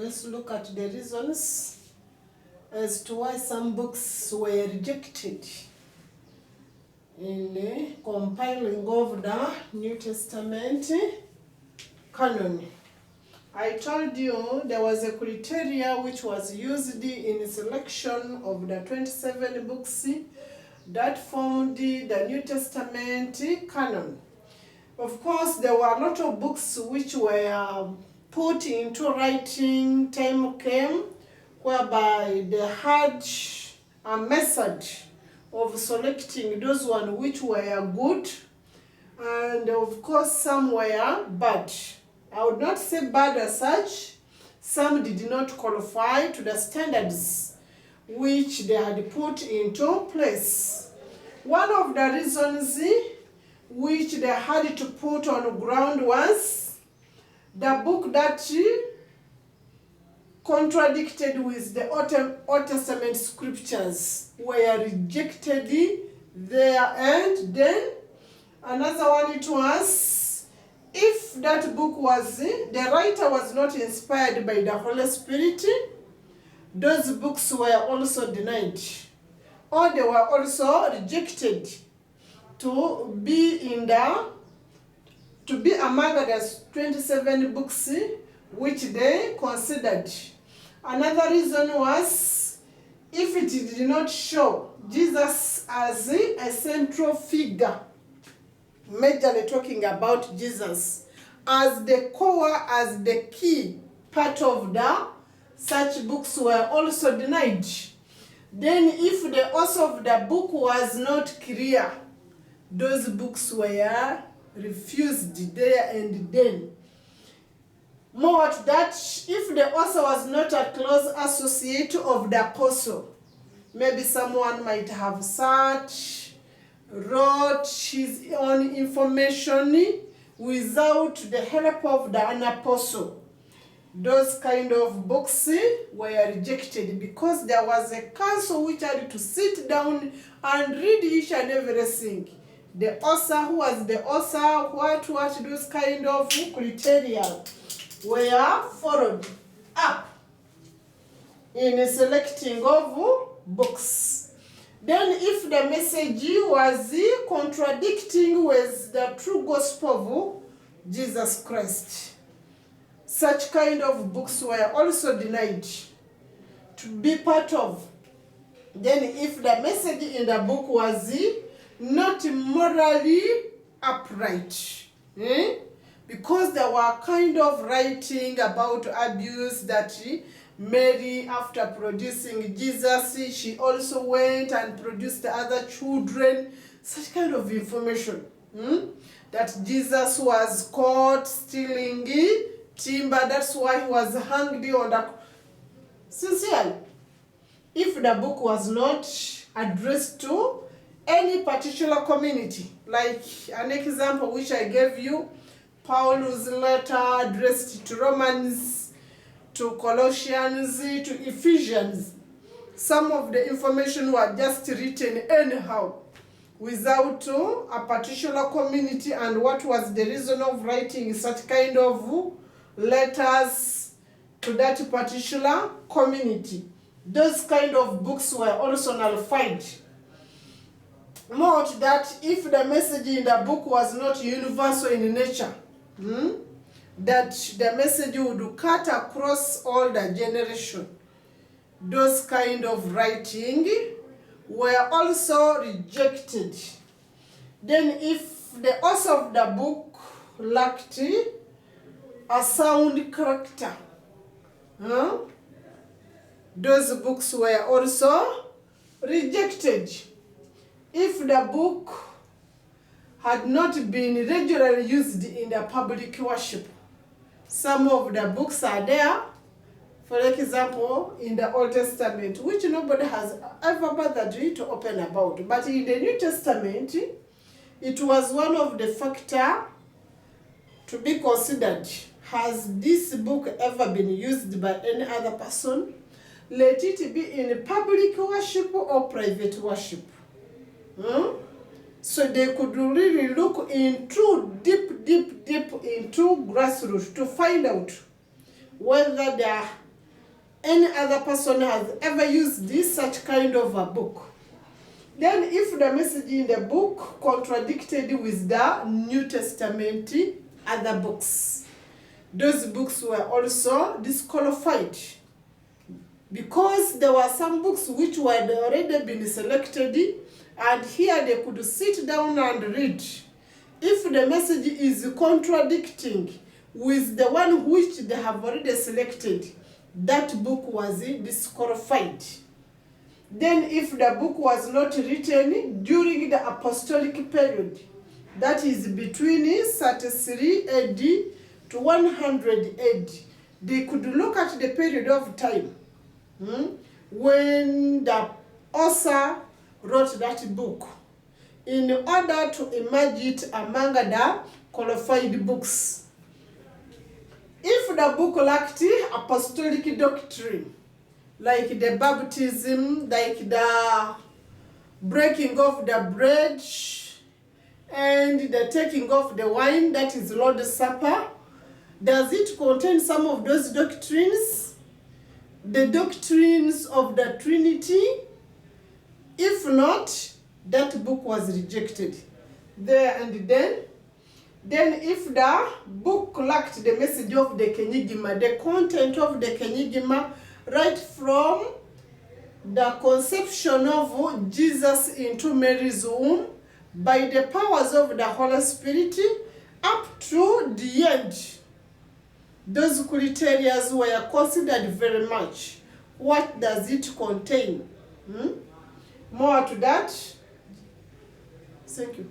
let's look at the reasons as to why some books were rejected in the compiling of the New Testament canon. I told you there was a criteria which was used in selection of the 27 books that formed the New Testament canon. Of course, there were a lot of books which were put into writing. Time came whereby they had a method of selecting those ones which were good, and of course some were bad. I would not say bad as such. Some did not qualify to the standards which they had put into place. One of the reasons which they had to put on ground was the book that contradicted with the Old Testament scriptures were rejected there. And then another one, it was if that book was, the writer was not inspired by the Holy Spirit, those books were also denied, or they were also rejected to be among the 27 books which they considered. Another reason was if it did not show Jesus as a central figure, majorly talking about Jesus as the core, as the key part of the such books were also denied. Then if the author of the book was not clear, those books were refused there and then. More to that, if the author was not a close associate of the apostle, maybe someone might have wrote his own information without the help of an apostle, those kind of books were rejected because there was a council which had to sit down and read each and everything. The author, who was the author, what those kind of criteria were followed up in selecting of books. Then if the message was contradicting with the true gospel of Jesus Christ, such kind of books were also denied to be part of. Then if the message in the book was not morally upright, because there were kind of writing about abuse that Mary, after producing Jesus, she also went and produced other children, such kind of information, that Jesus was caught stealing timber, that's why he was hanged on the... Sincerely, if the book was not addressed to any particular community, like an example which I gave you, Paul's letter addressed to Romans, to Colossians, to Ephesians, some of the information were just written anyhow, without a particular community, and what was the reason of writing such kind of letters to that particular community. Those kind of books were also nullified. More to that, if the message in the book was not universal in nature, that the message would cut across all the generation, those kind of writing were also rejected. Then if the author of the book lacked a sound character, those books were also rejected. If the book had not been regularly used in the public worship, some of the books are there, for example, in the Old Testament, which nobody has ever bothered to open about. But in the New Testament, it was one of the factors to be considered. Has this book ever been used by any other person? Let it be in public worship or private worship. So they could really look into deep into grassroots to find out whether the any other person has ever used this such kind of a book. Then if the message in the book contradicted with the New Testament other books, those books were also disqualified, because there were some books which had already been selected, and here they could sit down and read. If the message is contradicting with the one which they have already selected, that book was disqualified. Then if the book was not written during the apostolic period, that is between 33 AD to 100 AD, they could look at the period of time when the author wrote that book in order to emerge it among the qualified books. If the book lacked apostolic doctrine, like the baptism, like the breaking of the bread, and the taking of the wine, that is Lord's Supper, does it contain some of those doctrines? The doctrines of the Trinity? If not, that book was rejected. There and then if the book lacked the message of the Kenyigima, the content of the Kenyigima, right from the conception of Jesus into Mary's womb by the powers of the Holy Spirit up to the end, those criteria were considered very much. What does it contain? More to that. Thank you.